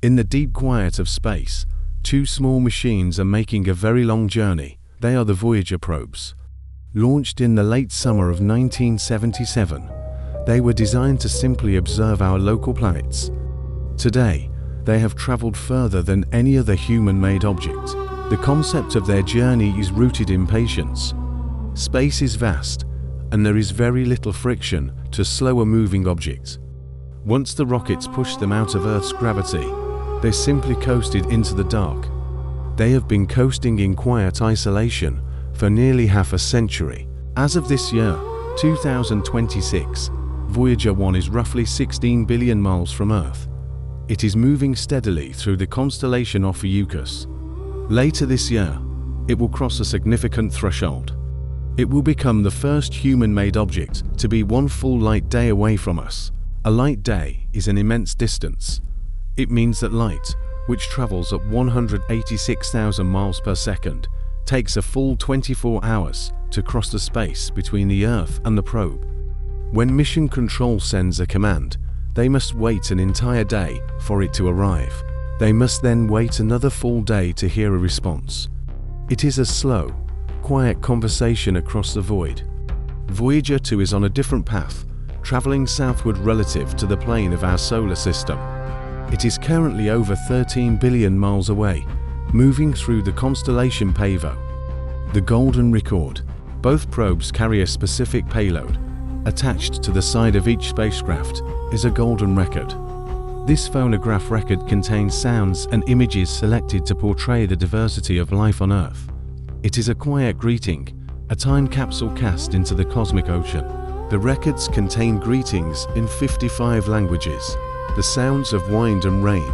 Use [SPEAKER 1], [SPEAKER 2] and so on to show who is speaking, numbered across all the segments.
[SPEAKER 1] In the deep quiet of space, two small machines are making a very long journey. They are the Voyager probes. Launched in the late summer of 1977, they were designed to simply observe our local planets. Today, they have traveled further than any other human-made object. The concept of their journey is rooted in patience. Space is vast, and there is very little friction to slower-moving objects. Once the rockets pushed them out of Earth's gravity, they simply coasted into the dark. They have been coasting in quiet isolation for nearly half a century. As of this year, 2026, Voyager 1 is roughly 16 billion miles from Earth. It is moving steadily through the constellation Ophiuchus. Later this year, it will cross a significant threshold. It will become the first human-made object to be one full light day away from us. A light day is an immense distance. It means that light, which travels at 186,000 miles per second, takes a full 24 hours to cross the space between the Earth and the probe. When Mission Control sends a command, they must wait an entire day for it to arrive. They must then wait another full day to hear a response. It is a slow, quiet conversation across the void. Voyager 2 is on a different path, traveling southward relative to the plane of our solar system. It is currently over 13 billion miles away, moving through the constellation Pavo. The Golden Record. Both probes carry a specific payload. Attached to the side of each spacecraft is a golden record. This phonograph record contains sounds and images selected to portray the diversity of life on Earth. It is a quiet greeting, a time capsule cast into the cosmic ocean. The records contain greetings in 55 languages, the sounds of wind and rain,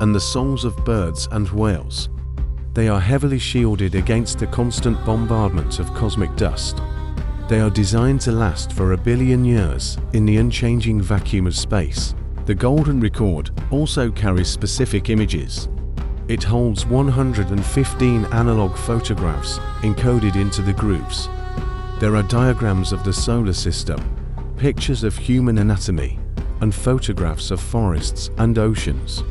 [SPEAKER 1] and the songs of birds and whales. They are heavily shielded against the constant bombardment of cosmic dust. They are designed to last for 1 billion years in the unchanging vacuum of space. The Golden Record also carries specific images. It holds 115 analog photographs encoded into the grooves. There are diagrams of the solar system, pictures of human anatomy, and photographs of forests and oceans.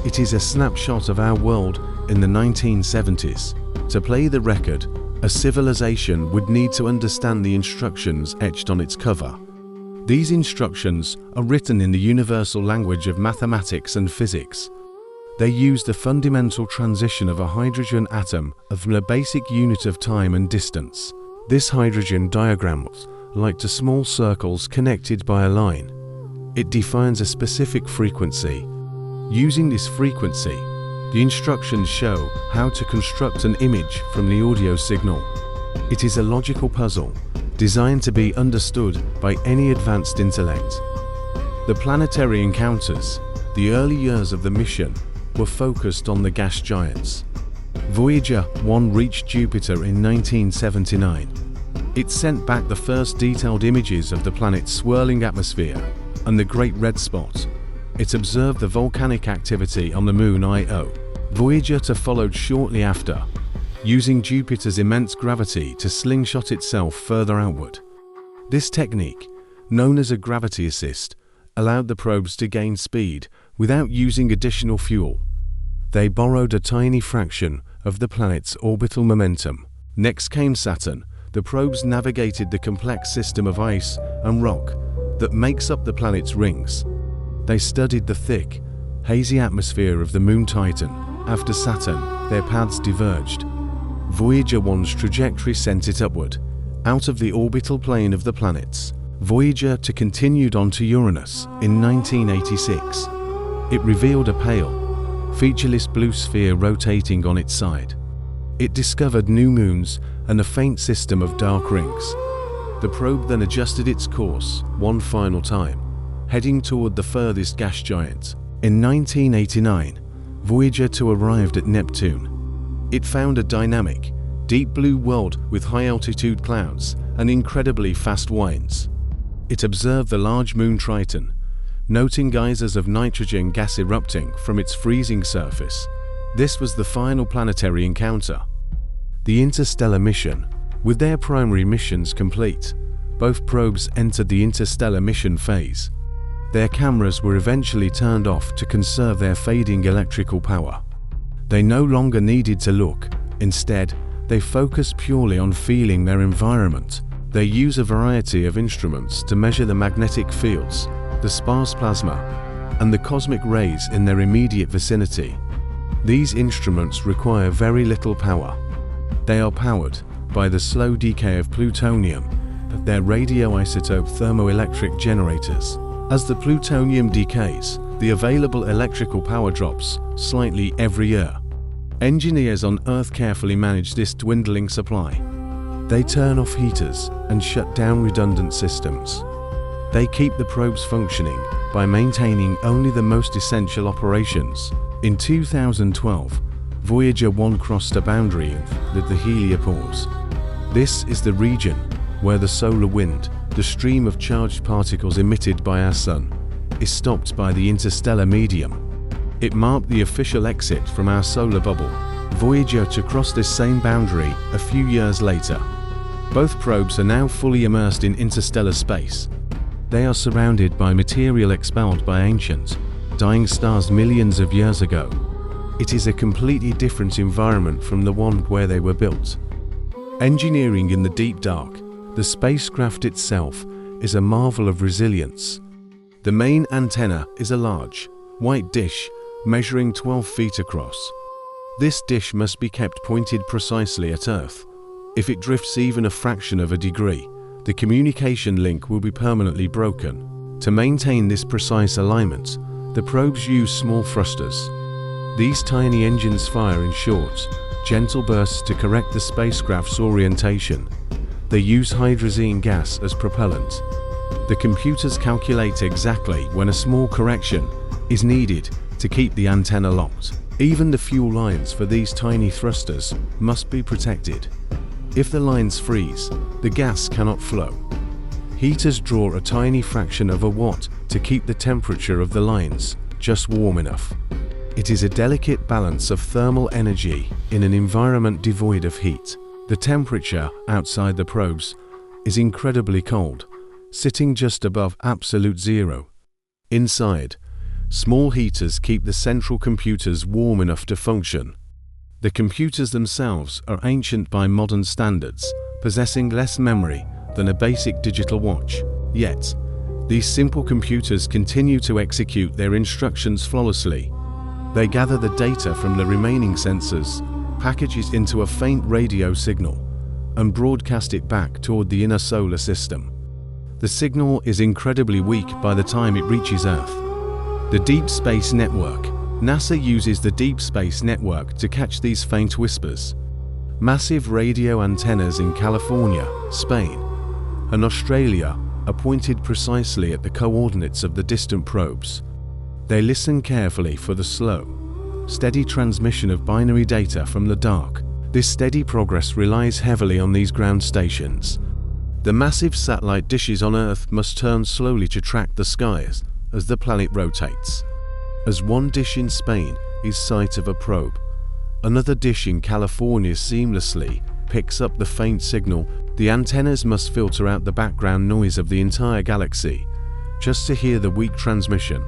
[SPEAKER 1] It is a snapshot of our world in the 1970s. To play the record, a civilization would need to understand the instructions etched on its cover. These instructions are written in the universal language of mathematics and physics. They use the fundamental transition of a hydrogen atom of the basic unit of time and distance. This hydrogen diagram looks like two small circles connected by a line. It defines a specific frequency. Using this frequency, the instructions show how to construct an image from the audio signal. It is a logical puzzle designed to be understood by any advanced intellect. The planetary encounters, the early years of the mission, were focused on the gas giants. Voyager 1 reached Jupiter in 1979. It sent back the first detailed images of the planet's swirling atmosphere and the Great Red Spot. It observed the volcanic activity on the moon Io. Voyager 2 followed shortly after, using Jupiter's immense gravity to slingshot itself further outward. This technique, known as a gravity assist, allowed the probes to gain speed without using additional fuel. They borrowed a tiny fraction of the planet's orbital momentum. Next came Saturn. The probes navigated the complex system of ice and rock that makes up the planet's rings. They studied the thick, hazy atmosphere of the moon Titan. After Saturn, their paths diverged. Voyager 1's trajectory sent it upward, out of the orbital plane of the planets. Voyager 2 continued on to Uranus in 1986. It revealed a pale, featureless blue sphere rotating on its side. It discovered new moons and a faint system of dark rings. The probe then adjusted its course one final time, heading toward the furthest gas giant. In 1989, Voyager 2 arrived at Neptune. It found a dynamic, deep blue world with high-altitude clouds and incredibly fast winds. It observed the large moon Triton, noting geysers of nitrogen gas erupting from its freezing surface. This was the final planetary encounter. The interstellar mission. With their primary missions complete, both probes entered the interstellar mission phase. Their cameras were eventually turned off to conserve their fading electrical power. They no longer needed to look. Instead, they focused purely on feeling their environment. They use a variety of instruments to measure the magnetic fields, the sparse plasma, and the cosmic rays in their immediate vicinity. These instruments require very little power. They are powered by the slow decay of plutonium, their radioisotope thermoelectric generators. As the plutonium decays, the available electrical power drops slightly every year. Engineers on Earth carefully manage this dwindling supply. They turn off heaters and shut down redundant systems. They keep the probes functioning by maintaining only the most essential operations. In 2012, Voyager 1 crossed a boundary with the heliopause. This is the region where the solar wind, the stream of charged particles emitted by our Sun, is stopped by the interstellar medium. It marked the official exit from our solar bubble. Voyager 2 crossed this same boundary a few years later. Both probes are now fully immersed in interstellar space. They are surrounded by material expelled by ancient, dying stars millions of years ago. It is a completely different environment from the one where they were built. Engineering in the deep dark, the spacecraft itself is a marvel of resilience. The main antenna is a large, white dish measuring 12 feet across. This dish must be kept pointed precisely at Earth. If it drifts even a fraction of a degree, the communication link will be permanently broken. To maintain this precise alignment, the probes use small thrusters. These tiny engines fire in short, gentle bursts to correct the spacecraft's orientation. They use hydrazine gas as propellant. The computers calculate exactly when a small correction is needed to keep the antenna locked. Even the fuel lines for these tiny thrusters must be protected. If the lines freeze, the gas cannot flow. Heaters draw a tiny fraction of a watt to keep the temperature of the lines just warm enough. It is a delicate balance of thermal energy in an environment devoid of heat. The temperature outside the probes is incredibly cold, sitting just above absolute zero. Inside, small heaters keep the central computers warm enough to function. The computers themselves are ancient by modern standards, possessing less memory than a basic digital watch. Yet, these simple computers continue to execute their instructions flawlessly. They gather the data from the remaining sensors, package it into a faint radio signal, and broadcast it back toward the inner solar system. The signal is incredibly weak by the time it reaches Earth. The Deep Space Network. NASA uses the Deep Space Network to catch these faint whispers. Massive radio antennas in California, Spain, and Australia are pointed precisely at the coordinates of the distant probes. They listen carefully for the slow, steady transmission of binary data from the dark. This steady progress relies heavily on these ground stations. The massive satellite dishes on Earth must turn slowly to track the skies as the planet rotates. As one dish in Spain is site of a probe, another dish in California seamlessly picks up the faint signal. The antennas must filter out the background noise of the entire galaxy just to hear the weak transmission.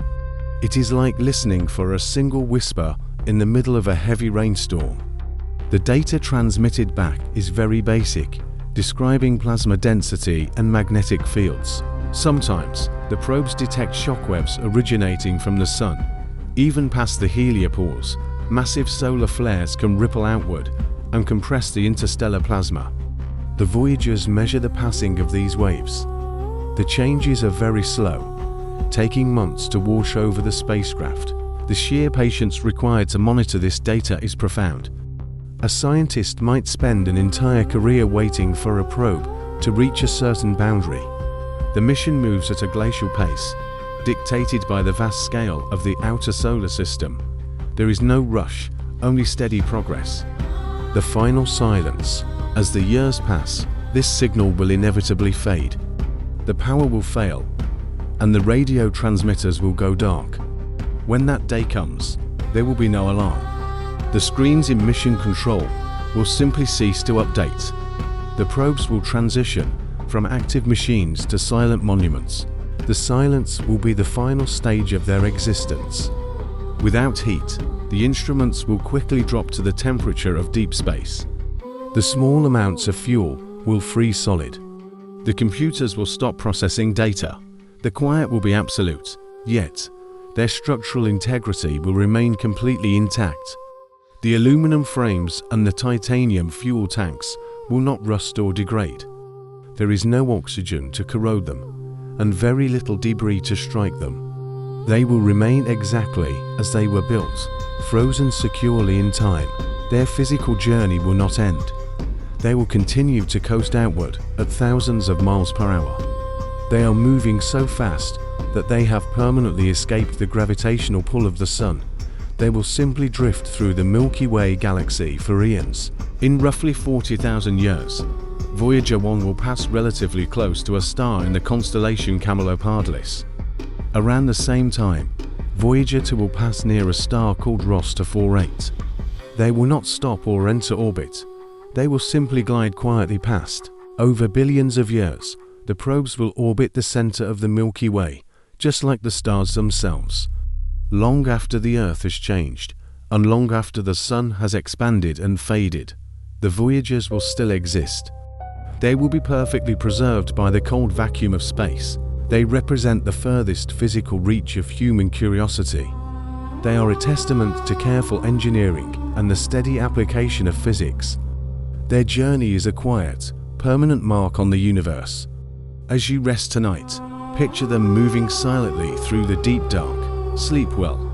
[SPEAKER 1] It is like listening for a single whisper in the middle of a heavy rainstorm. The data transmitted back is very basic, describing plasma density and magnetic fields. Sometimes, the probes detect shockwaves originating from the Sun. Even past the heliopause, massive solar flares can ripple outward and compress the interstellar plasma. The Voyagers measure the passing of these waves. The changes are very slow, taking months to wash over the spacecraft. The sheer patience required to monitor this data is profound. A scientist might spend an entire career waiting for a probe to reach a certain boundary. The mission moves at a glacial pace, dictated by the vast scale of the outer solar system. There is no rush, only steady progress. The final silence. As the years pass, this signal will inevitably fade. The power will fail, and the radio transmitters will go dark. When that day comes, there will be no alarm. The screens in mission control will simply cease to update. The probes will transition from active machines to silent monuments. The silence will be the final stage of their existence. Without heat, the instruments will quickly drop to the temperature of deep space. The small amounts of fuel will freeze solid. The computers will stop processing data. The quiet will be absolute, yet their structural integrity will remain completely intact. The aluminum frames and the titanium fuel tanks will not rust or degrade. There is no oxygen to corrode them, and very little debris to strike them. They will remain exactly as they were built, frozen securely in time. Their physical journey will not end. They will continue to coast outward at thousands of miles per hour. They are moving so fast that they have permanently escaped the gravitational pull of the Sun. They will simply drift through the Milky Way galaxy for eons. In roughly 40,000 years, Voyager 1 will pass relatively close to a star in the constellation Camelopardalis. Around the same time, Voyager 2 will pass near a star called Ross 248. They will not stop or enter orbit. They will simply glide quietly past. Over billions of years, the probes will orbit the center of the Milky Way, just like the stars themselves. Long after the Earth has changed, and long after the Sun has expanded and faded, the Voyagers will still exist. They will be perfectly preserved by the cold vacuum of space. They represent the furthest physical reach of human curiosity. They are a testament to careful engineering and the steady application of physics. Their journey is a quiet, permanent mark on the universe. As you rest tonight, picture them moving silently through the deep dark. Sleep well.